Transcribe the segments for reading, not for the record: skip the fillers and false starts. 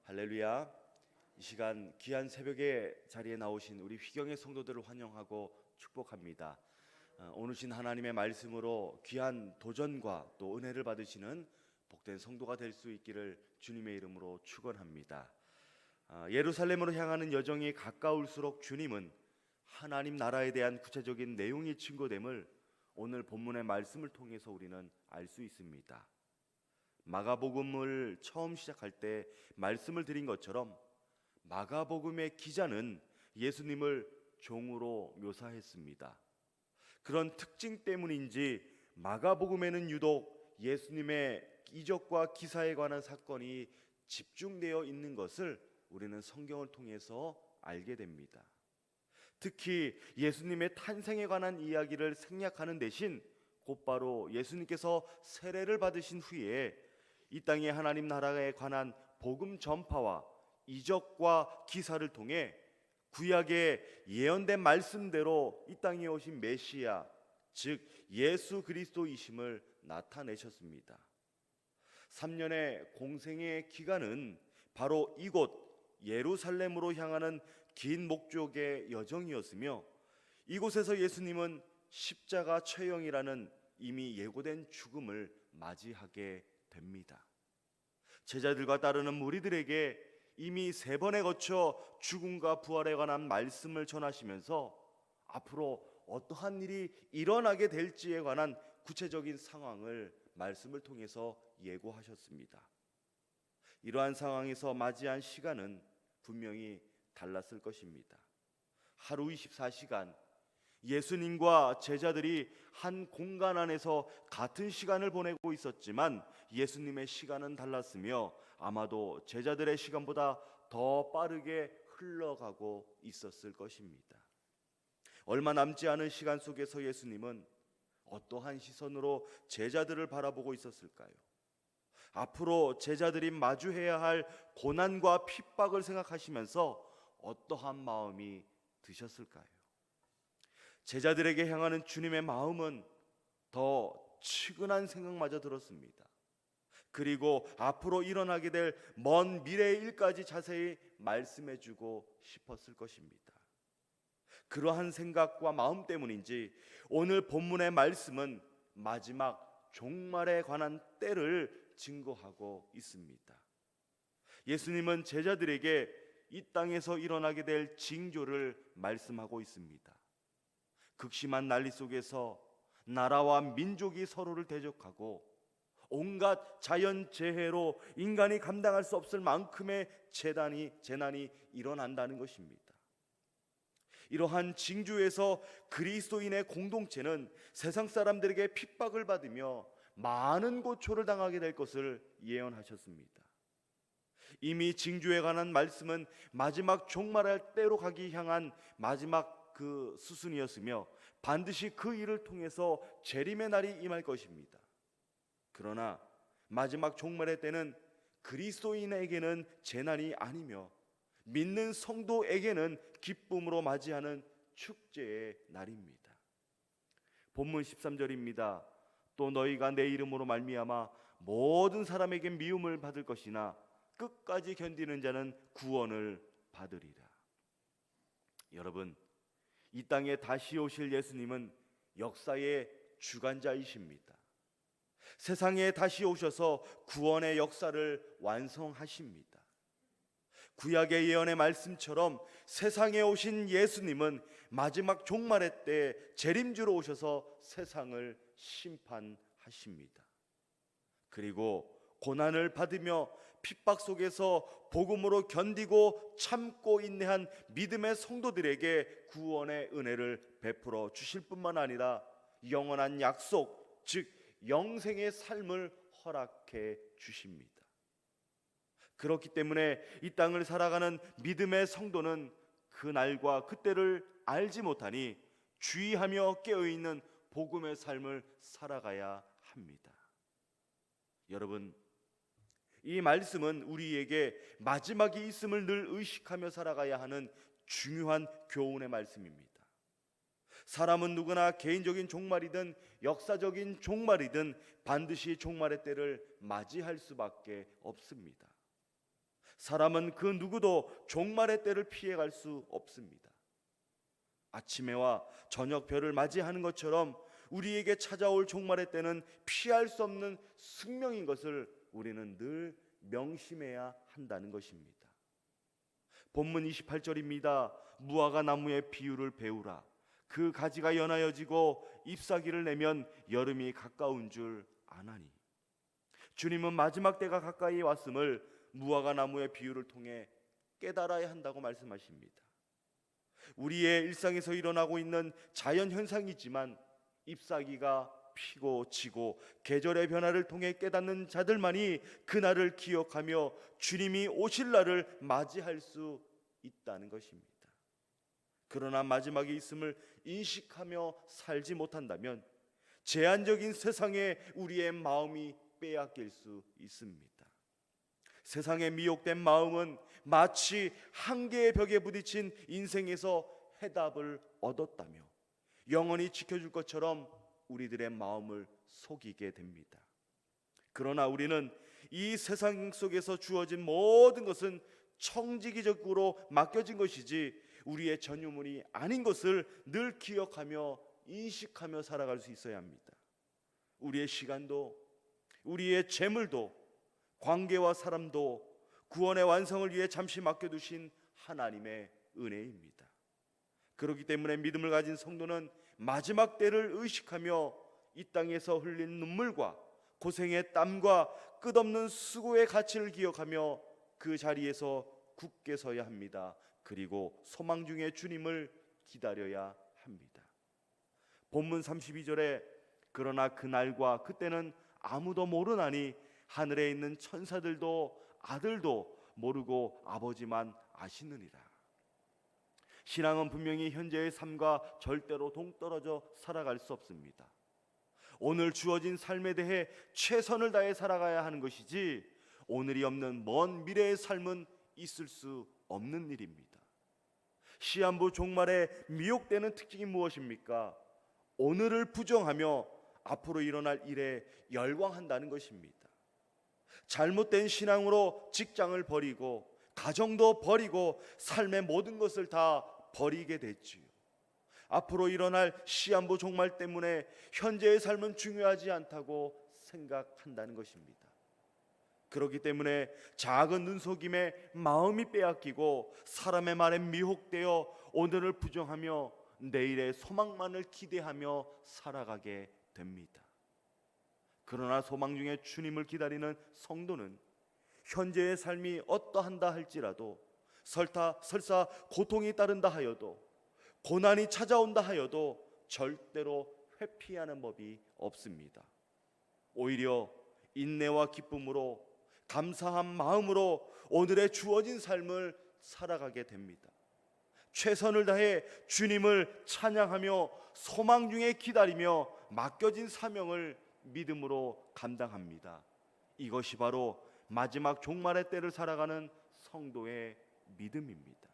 할렐루야. 이 시간 귀한 새벽에 자리에 나오신 우리 휘경의 성도들을 환영하고 축복합니다. 오늘 하나님의 말씀으로 귀한 도전과 또 은혜를 받으시는 복된 성도가 될 수 있기를 주님의 이름으로 축원합니다. 예루살렘으로 향하는 여정이 가까울수록 주님은 하나님 나라에 대한 구체적인 내용이 증거됨을 오늘 본문의 말씀을 통해서 우리는 알 수 있습니다. 마가복음을 처음 시작할 때 말씀을 드린 것처럼 마가복음의 기자는 예수님을 종으로 묘사했습니다. 그런 특징 때문인지 마가복음에는 유독 예수님의 이적과 기사에 관한 사건이 집중되어 있는 것을 우리는 성경을 통해서 알게 됩니다. 특히 예수님의 탄생에 관한 이야기를 생략하는 대신 곧바로 예수님께서 세례를 받으신 후에 이 땅의 하나님 나라에 관한 복음 전파와 이적과 기사를 통해 구약의 예언된 말씀대로 이 땅에 오신 메시아, 즉 예수 그리스도이심을 나타내셨습니다. 3년의 공생의 기간은 바로 이곳 예루살렘으로 향하는 긴 목적의 여정이었으며, 이곳에서 예수님은 십자가 처형이라는 이미 예고된 죽음을 맞이하게 됩니다. 제자들과 따르는 무리들에게 이미 3번에 거쳐 죽음과 부활에 관한 말씀을 전하시면서 앞으로 어떠한 일이 일어나게 될지에 관한 구체적인 상황을 말씀을 통해서 예고하셨습니다. 이러한 상황에서 맞이한 시간은 분명히 달랐을 것입니다. 하루 24시간 예수님과 제자들이 한 공간 안에서 같은 시간을 보내고 있었지만 예수님의 시간은 달랐으며 아마도 제자들의 시간보다 더 빠르게 흘러가고 있었을 것입니다. 얼마 남지 않은 시간 속에서 예수님은 어떠한 시선으로 제자들을 바라보고 있었을까요? 앞으로 제자들이 마주해야 할 고난과 핍박을 생각하시면서 어떠한 마음이 드셨을까요? 제자들에게 향하는 주님의 마음은 더 측은한 생각마저 들었습니다. 그리고 앞으로 일어나게 될 먼 미래의 일까지 자세히 말씀해주고 싶었을 것입니다. 그러한 생각과 마음 때문인지 오늘 본문의 말씀은 마지막 종말에 관한 때를 증거하고 있습니다. 예수님은 제자들에게 이 땅에서 일어나게 될 징조를 말씀하고 있습니다. 극심한 난리 속에서 나라와 민족이 서로를 대적하고 온갖 자연재해로 인간이 감당할 수 없을 만큼의 재난이 일어난다는 것입니다. 이러한 징조에서 그리스도인의 공동체는 세상 사람들에게 핍박을 받으며 많은 고초를 당하게 될 것을 예언하셨습니다. 이미 징조에 관한 말씀은 마지막 종말할 때로 가기 향한 마지막 그 수순이었으며 반드시 그 일을 통해서 재림의 날이 임할 것입니다. 그러나 마지막 종말의 때는 그리스도인에게는 재난이 아니며 믿는 성도에게는 기쁨으로 맞이하는 축제의 날입니다. 본문 13절입니다. 또 너희가 내 이름으로 말미암아 모든 사람에게 미움을 받을 것이나 끝까지 견디는 자는 구원을 받으리라. 여러분, 이 땅에 다시 오실 예수님은 역사의 주관자이십니다. 세상에 다시 오셔서 구원의 역사를 완성하십니다. 구약의 예언의 말씀처럼 세상에 오신 예수님은 마지막 종말의 때 재림주로 오셔서 세상을 심판하십니다. 그리고 고난을 받으며 핍박 속에서 복음으로 견디고 참고 인내한 믿음의 성도들에게 구원의 은혜를 베풀어 주실 뿐만 아니라 영원한 약속, 즉 영생의 삶을 허락해 주십니다. 그렇기 때문에 이 땅을 살아가는 믿음의 성도는 그 날과 그때를 알지 못하니 주의하며 깨어있는 복음의 삶을 살아가야 합니다. 여러분, 이 말씀은 우리에게 마지막이 있음을 늘 의식하며 살아가야 하는 중요한 교훈의 말씀입니다. 사람은 누구나 개인적인 종말이든 역사적인 종말이든 반드시 종말의 때를 맞이할 수밖에 없습니다. 사람은 그 누구도 종말의 때를 피해갈 수 없습니다. 아침해와 저녁별을 맞이하는 것처럼 우리에게 찾아올 종말의 때는 피할 수 없는 숙명인 것을 우리는 늘 명심해야 한다는 것입니다. 본문 28절입니다. 무화과 나무의 비유를 배우라. 그 가지가 연하여지고 잎사귀를 내면 여름이 가까운 줄 아나니. 주님은 마지막 때가 가까이 왔음을 무화과 나무의 비유를 통해 깨달아야 한다고 말씀하십니다. 우리의 일상에서 일어나고 있는 자연 현상이지만 잎사귀가 피고 지고 계절의 변화를 통해 깨닫는 자들만이 그날을 기억하며 주님이 오실 날을 맞이할 수 있다는 것입니다. 그러나 마지막이 있음을 인식하며 살지 못한다면 제한적인 세상에 우리의 마음이 빼앗길 수 있습니다. 세상에 미혹된 마음은 마치 한계의 벽에 부딪힌 인생에서 해답을 얻었다며 영원히 지켜줄 것처럼 우리들의 마음을 속이게 됩니다. 그러나 우리는 이 세상 속에서 주어진 모든 것은 청지기적으로 맡겨진 것이지 우리의 전유물이 아닌 것을 늘 기억하며 인식하며 살아갈 수 있어야 합니다. 우리의 시간도, 우리의 재물도, 관계와 사람도 구원의 완성을 위해 잠시 맡겨두신 하나님의 은혜입니다. 그렇기 때문에 믿음을 가진 성도는 마지막 때를 의식하며 이 땅에서 흘린 눈물과 고생의 땀과 끝없는 수고의 가치를 기억하며 그 자리에서 굳게 서야 합니다. 그리고 소망 중에 주님을 기다려야 합니다. 본문 32절에 그러나 그날과 그때는 아무도 모르나니 하늘에 있는 천사들도 아들도 모르고 아버지만 아시느니라. 신앙은 분명히 현재의 삶과 절대로 동떨어져 살아갈 수 없습니다. 오늘 주어진 삶에 대해 최선을 다해 살아가야 하는 것이지 오늘이 없는 먼 미래의 삶은 있을 수 없는 일입니다. 시한부 종말에 미혹되는 특징이 무엇입니까? 오늘을 부정하며 앞으로 일어날 일에 열광한다는 것입니다. 잘못된 신앙으로 직장을 버리고 가정도 버리고 삶의 모든 것을 다 버리게 됐지요. 앞으로 일어날 시한부 종말 때문에 현재의 삶은 중요하지 않다고 생각한다는 것입니다. 그렇기 때문에 작은 눈속임에 마음이 빼앗기고 사람의 말에 미혹되어 오늘을 부정하며 내일의 소망만을 기대하며 살아가게 됩니다. 그러나 소망 중에 주님을 기다리는 성도는 현재의 삶이 어떠한다 할지라도 설사 고통이 따른다 하여도 고난이 찾아온다 하여도 절대로 회피하는 법이 없습니다. 오히려 인내와 기쁨으로 감사한 마음으로 오늘의 주어진 삶을 살아가게 됩니다. 최선을 다해 주님을 찬양하며 소망 중에 기다리며 맡겨진 사명을 믿음으로 감당합니다. 이것이 바로 마지막 종말의 때를 살아가는 성도의 믿음입니다.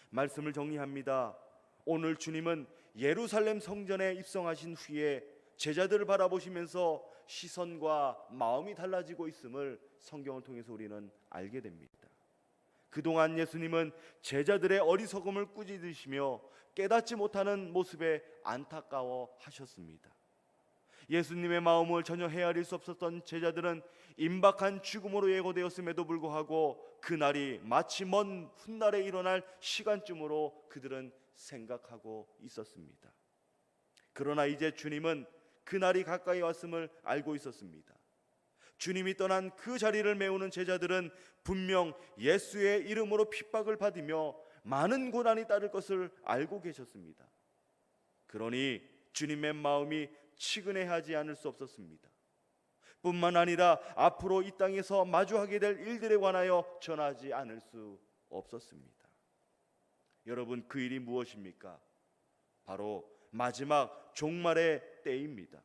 말씀을 정리합니다. 오늘 주님은 예루살렘 성전에 입성하신 후에 제자들을 바라보시면서 시선과 마음이 달라지고 있음을 성경을 통해서 우리는 알게 됩니다. 그동안 예수님은 제자들의 어리석음을 꾸짖으시며 깨닫지 못하는 모습에 안타까워 하셨습니다. 예수님의 마음을 전혀 헤아릴 수 없었던 제자들은 임박한 죽음으로 예고되었음에도 불구하고 그날이 마치 먼 훗날에 일어날 시간쯤으로 그들은 생각하고 있었습니다. 그러나 이제 주님은 그날이 가까이 왔음을 알고 있었습니다. 주님이 떠난 그 자리를 메우는 제자들은 분명 예수의 이름으로 핍박을 받으며 많은 고난이 따를 것을 알고 계셨습니다. 그러니 주님의 마음이 치근해하지 않을 수 없었습니다. 뿐만 아니라 앞으로 이 땅에서 마주하게 될 일들에 관하여 전하지 않을 수 없었습니다. 여러분, 그 일이 무엇입니까? 바로 마지막 종말의 때입니다.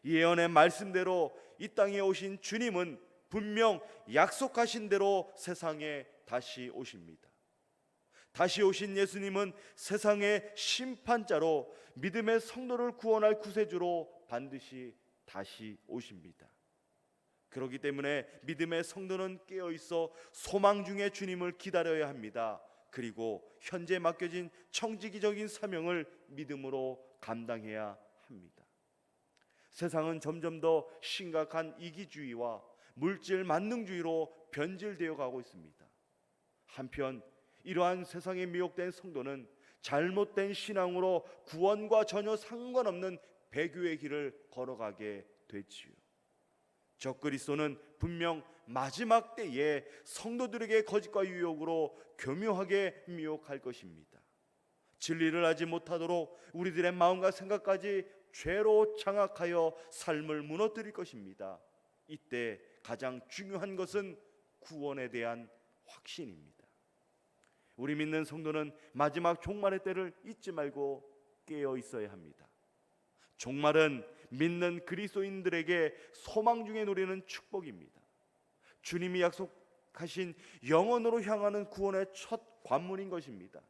예언의 말씀대로 이 땅에 오신 주님은 분명 약속하신 대로 세상에 다시 오십니다. 다시 오신 예수님은 세상의 심판자로 믿음의 성도를 구원할 구세주로 반드시 다시 오십니다. 그렇기 때문에 믿음의 성도는 깨어 있어 소망 중에 주님을 기다려야 합니다. 그리고 현재 맡겨진 청지기적인 사명을 믿음으로 감당해야 합니다. 세상은 점점 더 심각한 이기주의와 물질 만능주의로 변질되어 가고 있습니다. 한편 이러한 세상에 미혹된 성도는 잘못된 신앙으로 구원과 전혀 상관없는 배교의 길을 걸어가게 되지요. 적그리스도는 분명 마지막 때에 성도들에게 거짓과 유혹으로 교묘하게 미혹할 것입니다. 진리를 알지 못하도록 우리들의 마음과 생각까지 죄로 장악하여 삶을 무너뜨릴 것입니다. 이때 가장 중요한 것은 구원에 대한 확신입니다. 우리 믿는 성도는 마지막 종말의 때를 잊지 말고 깨어 있어야 합니다. 종말은 믿는 그리스도인들에게 소망 중에 누리는 축복입니다. 주님이 약속하신 영원으로 향하는 구원의 첫 관문인 것입니다.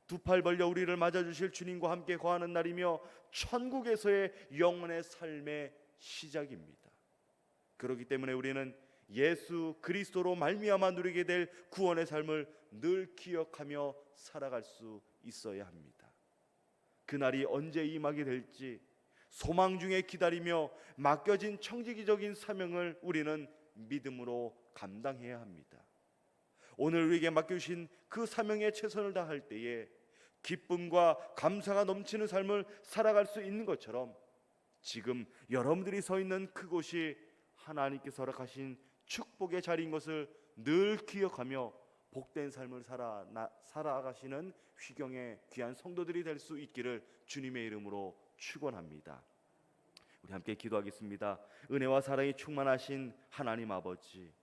두 팔 벌려 우리를 맞아주실 주님과 함께 거하는 날이며 천국에서의 영원의 삶의 시작입니다. 그렇기 때문에 우리는 예수 그리스도로 말미암아 누리게 될 구원의 삶을 늘 기억하며 살아갈 수 있어야 합니다. 그날이 언제 임하게 될지 소망 중에 기다리며 맡겨진 청지기적인 사명을 우리는 믿음으로 감당해야 합니다. 오늘 우리에게 맡겨주신 그 사명에 최선을 다할 때에 기쁨과 감사가 넘치는 삶을 살아갈 수 있는 것처럼 지금 여러분들이 서 있는 그곳이 하나님께서 허락하신 축복의 자리인 것을 늘 기억하며 복된 삶을 살아가시는 휘경의 귀한 성도들이 될 수 있기를 주님의 이름으로 축원합니다. 우리 함께 기도하겠습니다. 은혜와 사랑이 충만하신 하나님 아버지,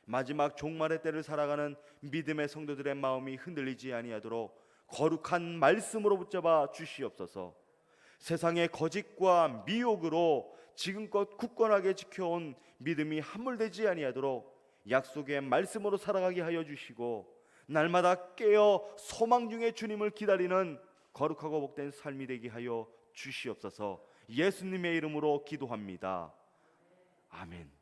마지막 종말의 때를 살아가는 믿음의 성도들의 마음이 흔들리지 아니하도록 거룩한 말씀으로 붙잡아 주시옵소서. 세상의 거짓과 미혹으로 지금껏 굳건하게 지켜온 믿음이 함몰되지 아니하도록 약속의 말씀으로 살아가게 하여 주시고 날마다 깨어 소망 중에 주님을 기다리는 거룩하고 복된 삶이 되게 하여 주시옵소서. 예수님의 이름으로 기도합니다. 아멘.